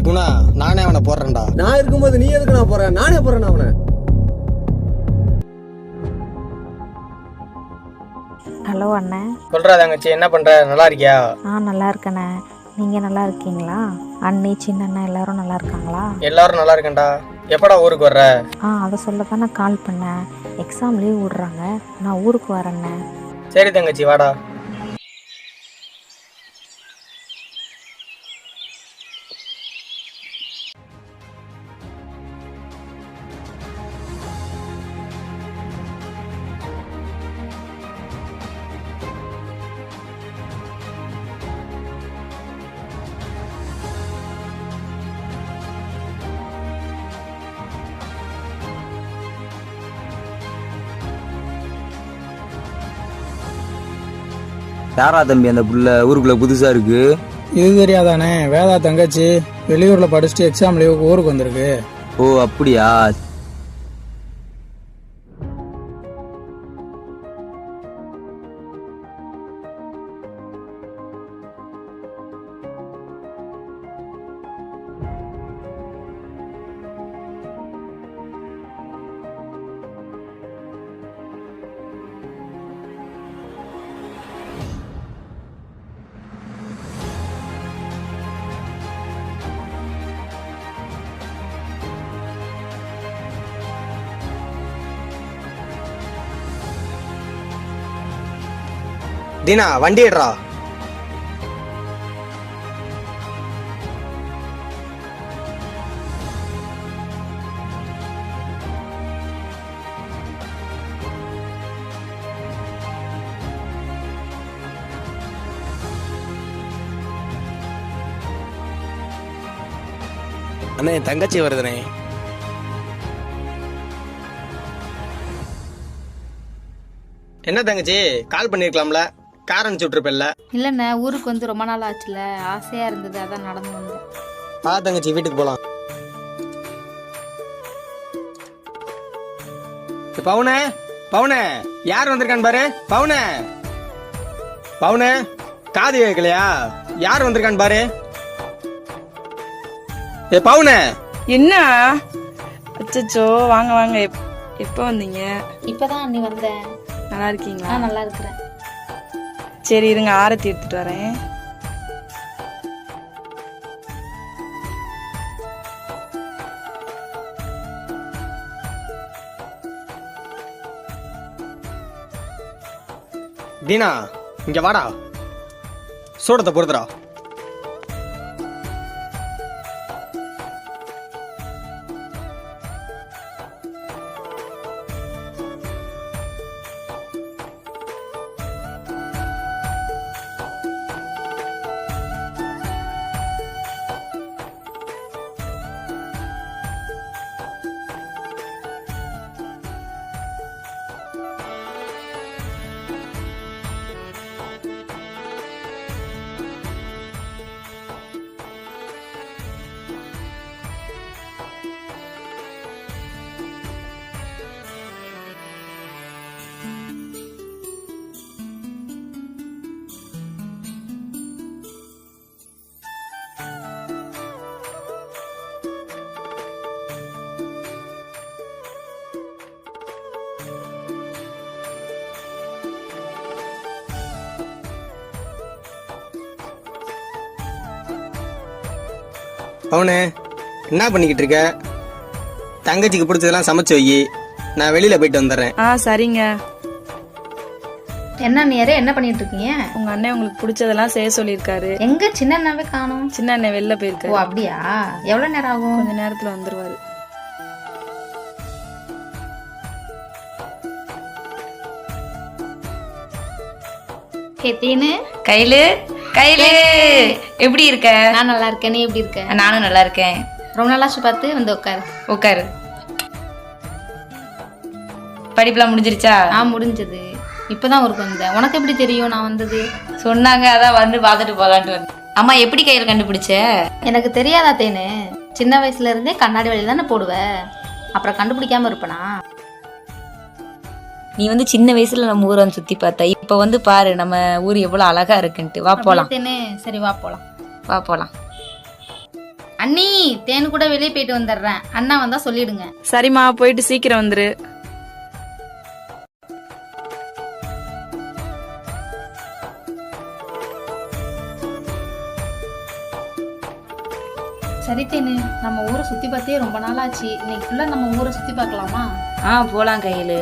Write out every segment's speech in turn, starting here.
குணா, நானே அவனை போடுறேன்டா. நான் இருக்கும்போது நீ எதுக்கு நான் போறேன்? நானே போறேன் அவனை. ஹலோ அண்ணன். சொல்றா தங்கச்சி, என்ன பண்ற? நல்லா இருக்கியா? நல்லா இருக்கண்ணே. நீங்கள் நல்லா இருக்கீங்களா? அண்ணி சின்ன அண்ணன் எல்லாரும் நல்லா இருக்காங்களா? எல்லாரும் நல்லா இருக்கேன்டா. எப்படா ஊருக்கு வர்ற? அதை சொல்ல தான் நான் கால் பண்ணேன். எக்ஸாம் லீவ் விடுறாங்க, நான் ஊருக்கு வரேண்ணே. சரி தங்கச்சி, வாடா. யாரா தம்பி அந்த புள்ள ஊருக்குள்ள புதுசா இருக்கு? இது தெரியாதானே? வேதா தங்கச்சி வெளியூர்ல படிச்சுட்டு எக்ஸாம் லீவுக்கு ஊருக்கு வந்திருக்கு. ஓ அப்படியா? தீனா, வண்டி எடுறா. அண்ணே, என் தங்கச்சி வருதுண்ணே. என்ன தங்கச்சி, கால் பண்ணிருக்கலாம்ல? கார் அனுப்பிச்சு விட்டுருப்பல்ல? இல்லைண்ணே, ஊருக்கு வந்து ரொம்ப நாள் ஆச்சுல, ஆசையாக இருந்தது, அதான் நடந்து வந்தேன். தங்கச்சி, வீட்டுக்கு போலாம். பவுனே, பவுனே, யார் வந்திருக்கான்னு பாரு. பவுனே, பவுனே, காது கேட்கலையா? யார் வந்திருக்கான்னு பாரு. பவுனே. என்ன? அச்சச்சோ, வாங்க வாங்க. எப்போ வந்தீங்க? இப்போதான் அண்ணி வந்தேன். நல்லா இருக்கீங்களா? நல்லா இருக்கிறேன். சரி இருங்க, ஆரத்தி எடுத்துட்டு வரேன். தீனா, இங்க வாடா. சூடத்தை பொறுத்துடா. பவுனே, என்ன பண்ணிக்கிட்டு இருக்க? தங்கச்சிக்கு பிடிச்சதெல்லாம் சமைச்சு வை, நான் வெளியில போயிட்டு வந்துடுறேன். சரிங்க. என்ன நேரே என்ன பண்ணிட்டு இருக்கீங்க? உங்க அண்ணன் உங்களுக்கு பிடிச்சதெல்லாம் செய்ய சொல்லியிருக்காரு. எங்க சின்ன அண்ணாவே காணோம்? சின்ன அண்ணன் வெளில ஓ போயிருக்காரு. அப்படியா? எவ்வளவு நேரம் ஆகும்? கொஞ்ச நேரத்துல வந்துருவாரு. கேத்தீனு கையிலு கையிலு எப்படி இருக்க? நான் நல்லா இருக்கேன். நீ எப்படி இருக்க? நானும் நல்லா இருக்கேன். ரொம்ப நாளாச்சு பார்த்து. வந்து உட்காரு. உட்காரு. படிப்புலாம் முடிஞ்சிருச்சா? முடிஞ்சது. இப்பதான் ஊருக்கு வந்தேன். உனக்கு எப்படி தெரியும் நான் வந்தது? சொன்னாங்க, அதான் வந்து பார்த்துட்டு போலான்ட்டு வந்தேன். அம்மா எப்படி கையில் கண்டுபிடிச்ச? எனக்கு தெரியாதா தேனு? சின்ன வயசுல இருந்தே கண்ணாடி வழியில தானே போடுவ, அப்புறம் கண்டுபிடிக்காம இருப்பனா? நீ வந்து சின்ன வயசுல நம்ம ஊரை வந்து சுத்தி பார்த்த, இப்ப வந்து பாரு நம்ம ஊர் எவ்வளவு அழகா இருக்குன்ட்டு. வா போலாம். சரி வா போலாம். வா போலாம். அண்ணி தேனு கூட வெளியே போயிட்டு வந்துடுறேன், அண்ணா வந்தா சொல்லிடுங்க. சரிம்மா, போயிட்டு சீக்கிரம் வந்துரு. சரி தேனு, நம்ம ஊரை சுத்தி பார்த்தே ரொம்ப நாள் ஆச்சு. இன்னைக்கு ஃபுல்லா நம்ம ஊரை சுத்தி பார்க்கலாமா? போலாம் கையில.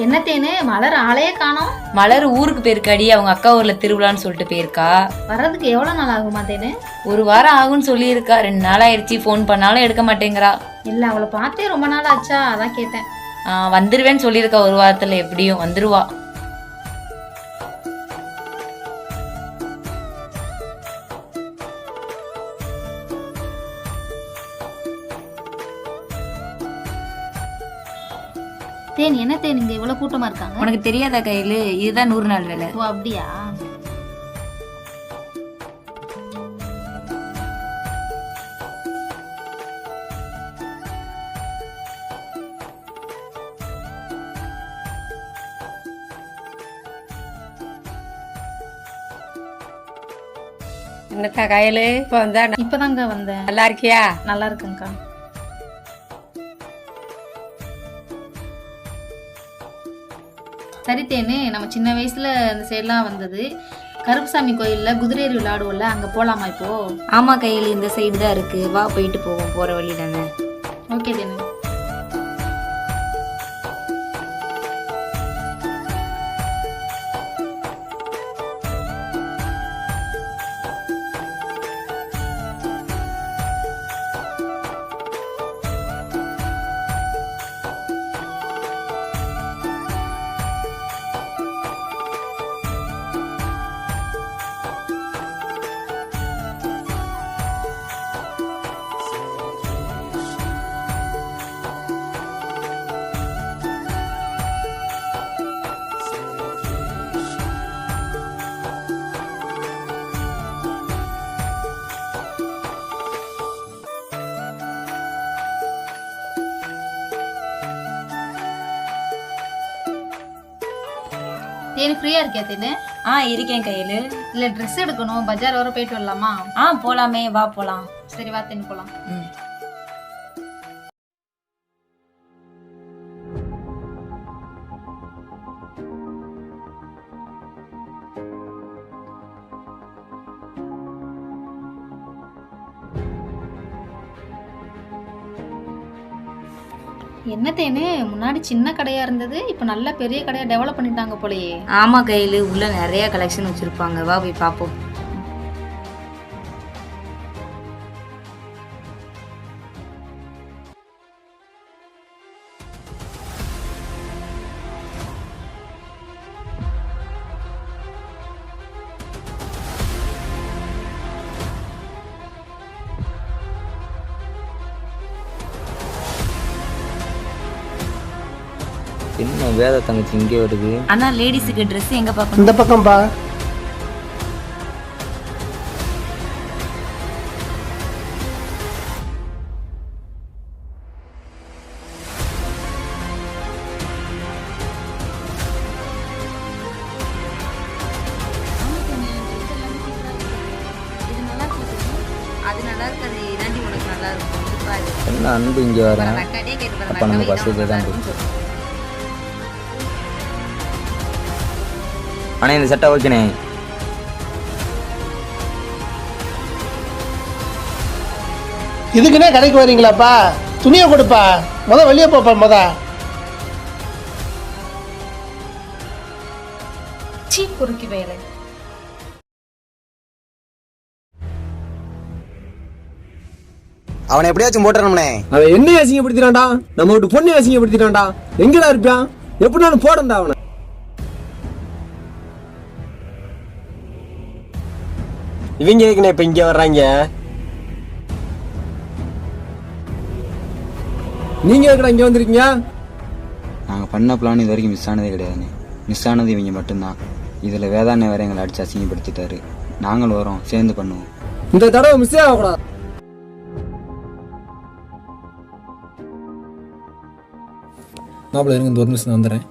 என்ன தேனு, மலர் ஆளையே காணோம். மலர் ஊருக்கு போயிருக்காடி, அவங்க அக்கா ஊர்ல திருவிழான்னு சொல்லிட்டு போயிருக்கா. வர்றதுக்கு எவ்வளவு நாள் ஆகுமா தேனு? 1 வாரம் ஆகும்னு சொல்லியிருக்கா. 2 நாள் ஆயிடுச்சு, ஃபோன் பண்ணாலும் எடுக்க மாட்டேங்கிறா. இல்ல, அவளை பார்த்தே ரொம்ப நாள் ஆச்சா, அதான் கேட்டேன். வந்துருவேன்னு சொல்லியிருக்கா, 1 வாரத்துல எப்படியும் வந்துருவா. தேன், என்ன தேன் இங்க இவ்வளவு கூட்டமா இருக்காங்க? உனக்கு தெரியாதா கையில, இதுதான் 100 நாள் வேலை. ஓ அப்படியா? என்னக்கா கையில இப்போ வந்தா இப்பதாங்க வந்தேன். நல்லா இருக்கியா? நல்லா இருக்குங்கக்கா. சரி தேனு, நம்ம சின்ன வயசுல இந்த சைட்லாம் வந்தது. கருப்புசாமி கோயில்ல குதிரையேறி விளையாடுவோம்ல, அங்க போலாமா இப்போ? ஆமா கையில, இந்த சைடு தான் இருக்கு, வா போயிட்டு போவோம், போற வழி தானே. ஓகே தேனு. தேனு ஃப்ரீயா இருக்கியா தேனு? இருக்கேன் கையில. இல்ல ட்ரெஸ் எடுக்கணும், பஜார் வர போயிட்டு வரலாமா? போலாமே, வா போலாம். சரி வா தேனு போலாம். என்ன தேனு, முன்னாடி சின்ன கடையா இருந்தது இப்ப நல்ல பெரிய கடையா டெவலப் பண்ணிட்டாங்க போலயே. ஆமா கையில உள்ள நிறைய கலெக்ஷன் வச்சிருப்பாங்க, வா போய் பாப்போம். என்ன வேதா தங்கச்சி இங்கே வருது? ஆனா லேடிஸுக்கு ட்ரெஸ் எங்க பார்க்கணும்? இந்த பக்கம்பா. அது நல்லா இருக்காது, இதாண்டி உனக்கு நல்லா இருக்கும். இது பாரு. என்ன அன்பு இங்கே வரேன்? அக்காட்டே கேட்டு பாரு, அப்போ நம்ம அக்காவே பஸ்ஸுக்கு இதான் தான் நல்லா இருக்குன்னு சொல்லு. அண்ணே இந்த சட்டை ஓகேண்ணே. இதுக்குன்னே கடைக்கு வரீங்களாப்பா? துணியை கொடுப்பா, வெளியே போப்பா. சீ குறுக்கி வேலை. அவனை எப்படியாச்சும் போட்டுறோம்னே. அவன் என்ன அசிங்கப்படுத்தினான்டா? நம்ம வீட்டு பொண்ணை அசிங்கப்படுத்தினான்டா. எங்கடா இருப்பான்? எப்படி நான் போடண்டா அவனை? இவங்க எதுக்குண்ணே இப்ப இங்க வர்றாங்க? நீங்க எதுக்குடா இங்க வந்திருக்கீங்க? நாங்கள் பண்ண பிளான் இது வரைக்கும் மிஸ் ஆனதே கிடையாதுண்ணே. மிஸ் ஆனது இவங்க மட்டும்தான். இதில் வேதாண்ணே வேற எங்களை அடித்து அசிங்கப்படுத்திட்டாரு. நாங்களும் வரோம், சேர்ந்து பண்ணுவோம். இந்த தடவை மிஸ் ஆகக்கூடாது. மாப்பிள்ள இருங்க, இந்த ஒரு நிமிஷம் வந்துடுறேன்.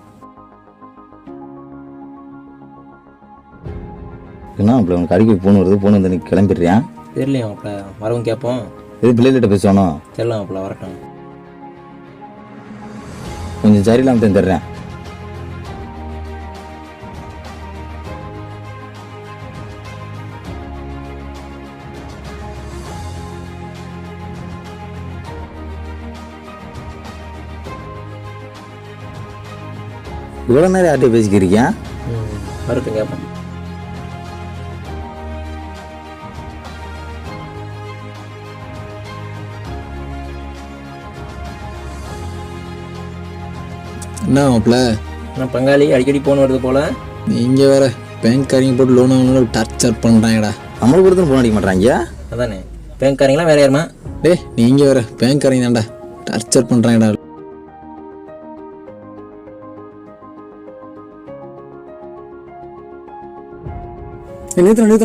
என்ன அப்படி உனக்கு அடிக்கடி ஃபோன் வருது, ஃபோன் வந்து நீ கிளம்பிடுறியா? தெரியலையா மாப்பிள்ள, வரவும் கேட்போம். இது பிள்ளைகிட்ட பேசுவானோ? தெரியல மாப்பிள்ள, வரட்டும். கொஞ்சம் சரியில்லாம தந்துடுறேன். இவ்வளோ நேரம் யார்கிட்ட பேசிக்கிறீங்க? வரட்டும் கேட்போம். என்ன மாப்பிள்ள, என்ன பங்காளி அடிக்கடி போன் வருது போல? நீங்க வேற பேங்க்காரங்க போட்டு லோன் வாங்கணும் டார்ச்சர் பண்ணுறாங்கடா. நம்மளுக்கு ஒருத்தர் ஃபோன் அடிக்க மாட்டாங்க. அதானே, பேங்க்காரங்களாம் வேற யாருமா? டேய் நீங்க வேற பேங்க்காரங்க தான்டா டார்ச்சர் பண்ணுறாங்கடா.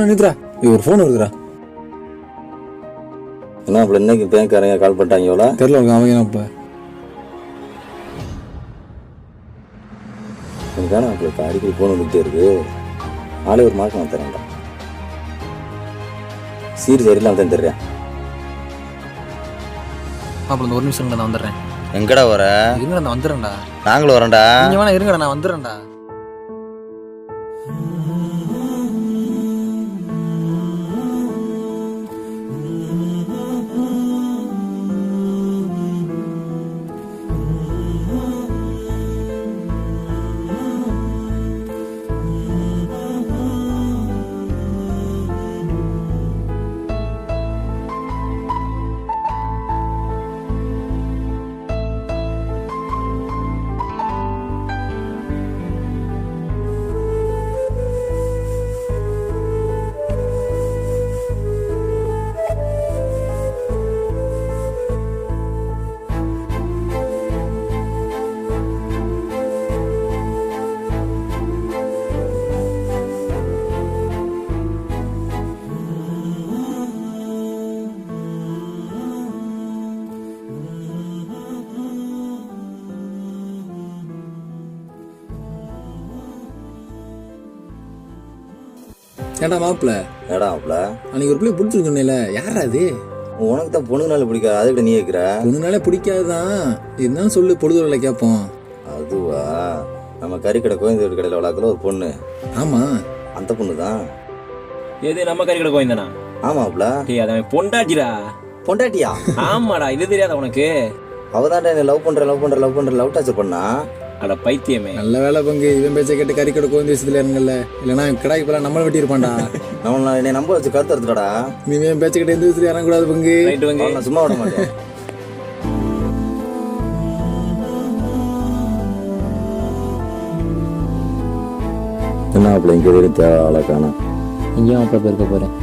நிறுத்துறா ஒரு ஃபோன் வருதுடா. என்ன அப்படி இன்னைக்கு பேங்க்காரங்க கால் பண்ணிட்டாங்க? எவ்வளோ தெரியல அவங்க அப்போ உனக்கான இப்போ அடிக்கடி ஃபோன் வந்துகிட்டே இருக்கு. ஆளே ஒரு மாதம் நான் தரேன்டா. சீர் சரியில்லாம தான் தர்றேன். அப்புறம் இந்த ஒரு நிமிஷம் நான் வந்துடுறேன். எங்கடா வர? இருங்கடா நான் வந்துடுறேன்டா. நாங்களும் வரோம்டா. நீங்க வேணா இருங்கடா, நான் வந்துடுறேன்டா. ஏடா மாப்பிள்ள, ஏடா மாப்பிள்ள, அன்னைக்கு ஒரு பிள்ளை பிடிச்சிருக்கேன்ல, யாரா அது? உனக்கு தான் பொண்ணுனால பிடிக்காது, அதுக்கிட்ட நீ கேட்குற. பொண்ணுனாலே பிடிக்காதுதான், இதுதான் சொல்லு, பொழுதுல கேட்போம். அதுவா, நம்ம கறிக்கடை கோயம்பேடு கடையில் வளர்க்குற ஒரு பொண்ணு. ஆமா, அந்த பொண்ணு தான். எது நம்ம கறிக்கடை கோயந்தானா? ஆமாப்ல. டேய் அதான் பொண்டாட்டிடா. பொண்டாட்டியா? ஆமாடா, இது தெரியாத உனக்கு? அவதான்டா என்ன லவ் டார்ச்சர் பண்ணா. அட பைத்தியமே. நல்ல வேலை பங்கு, இவன் பேச்சை கேட்டு கறிக்கடை கோந்து விஷயத்துல இருங்கல்ல, இல்லைன்னா கிடாய்க்கு போல நம்மளை வெட்டியிருப்பான்டா. அவன் என்னை நம்ப வச்சு கருத்து எடுத்துடா. இவன் பேச்சை கிட்ட எந்த விஷயத்துல இறங்கக்கூடாது பங்கு. ரைட்டு பங்கு. நான் சும்மா விட மாட்டேன். என்ன அப்படி இங்கே தேவை ஆளக்கான இங்கேயும் அப்போ இருக்க போகிறேன்.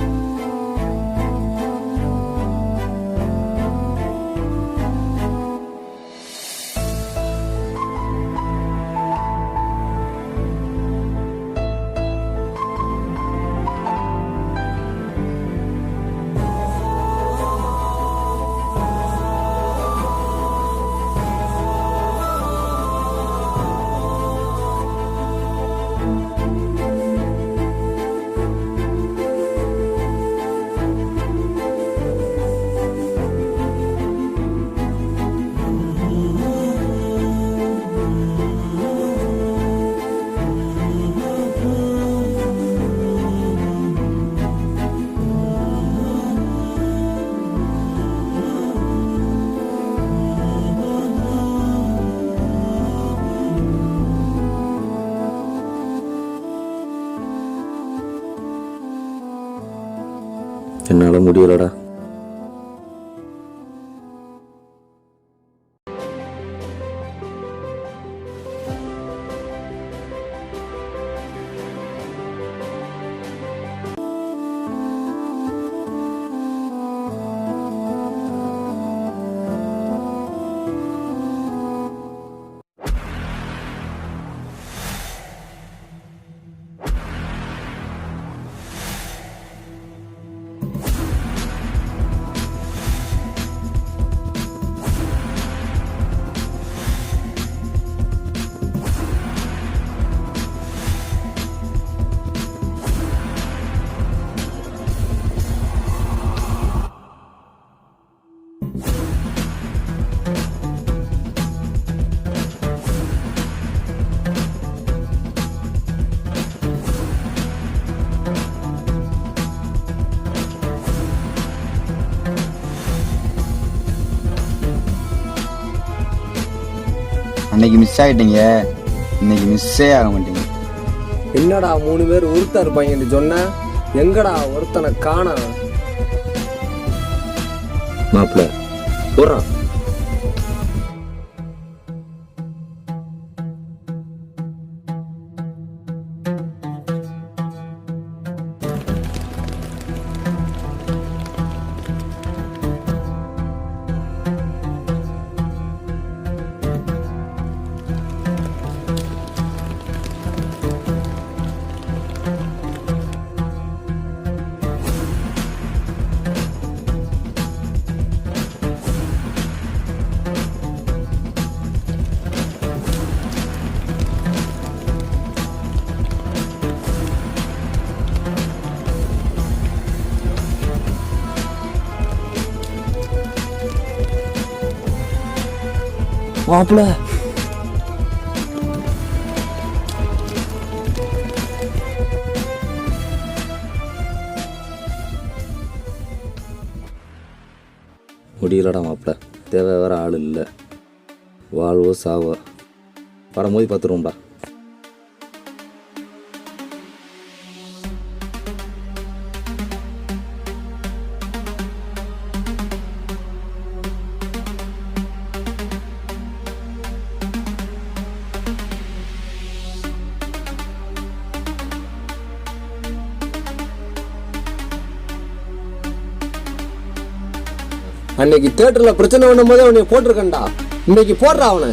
என்னால முடியலடா. அன்னைக்கு மிஸ் ஆகிட்டீங்க, இன்னைக்கு மிஸ்ஸே ஆக மாட்டீங்க. என்னடா 3 பேர் ஒருத்தா இருப்பாங்கன்னு சொன்ன, எங்கடா ஒருத்தனை காணா? மாப்பிள்ள போறான். மாப்பிள்ள முடியலடா மாப்பிள்ள. தேவை வேற ஆள் இல்லை. வாழ்வோ சாவோ வரும்போது பார்த்துருவோம்டா. அன்னைக்கு தியேட்டர்ல பிரச்சனை பண்ணும் போதே அவனை போட்டிருக்கேன்டா. இன்னைக்கு போடுறா அவனை.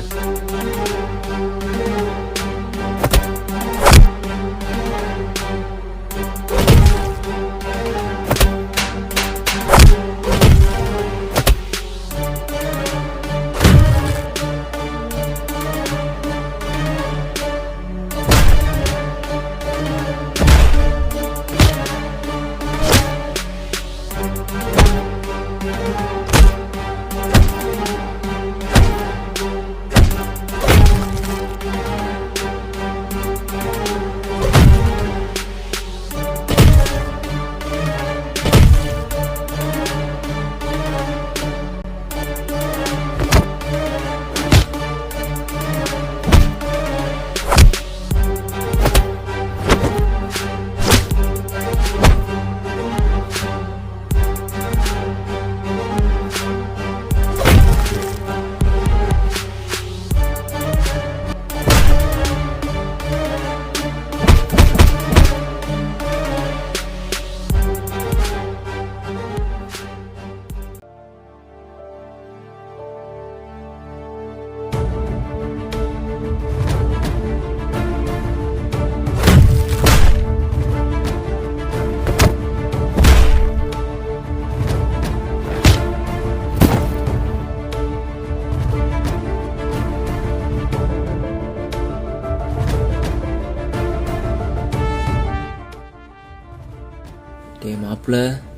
மாப்பிள்ள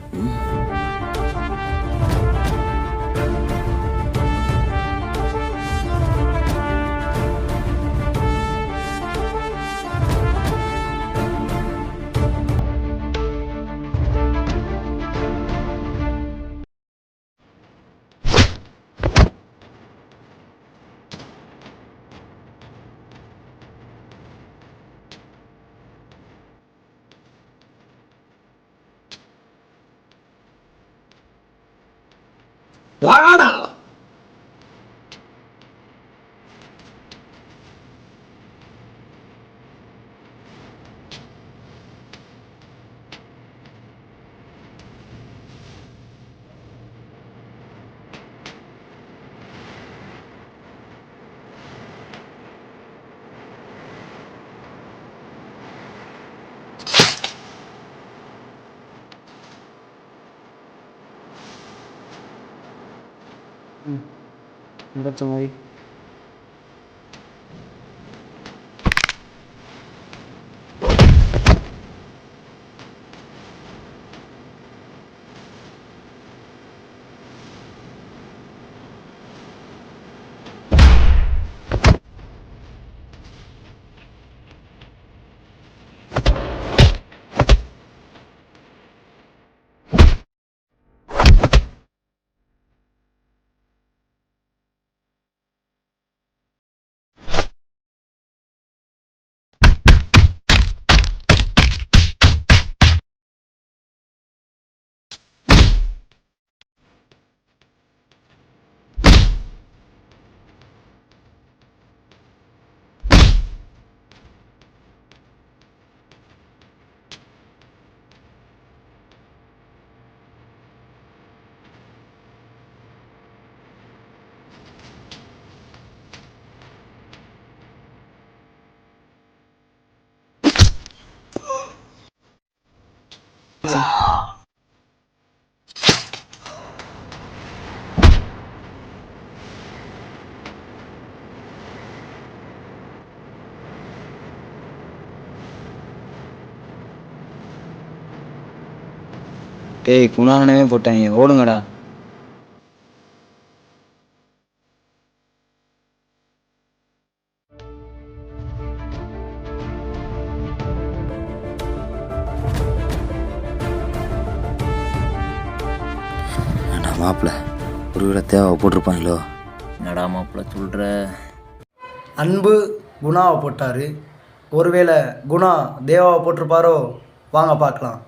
வாடா. டேய் குணானவே போட்டாங்க, ஓடுங்கடா. ஏண்டா மாப்பிள்ள ஒருவேளை தேவை போட்டிருப்பாங்களோ? என்னடா மாப்பிள்ள சொல்கிற? அன்பு குணாவை போட்டார். ஒருவேளை குணா தேவாவை போட்டிருப்பாரோ? வாங்க பார்க்கலாம்.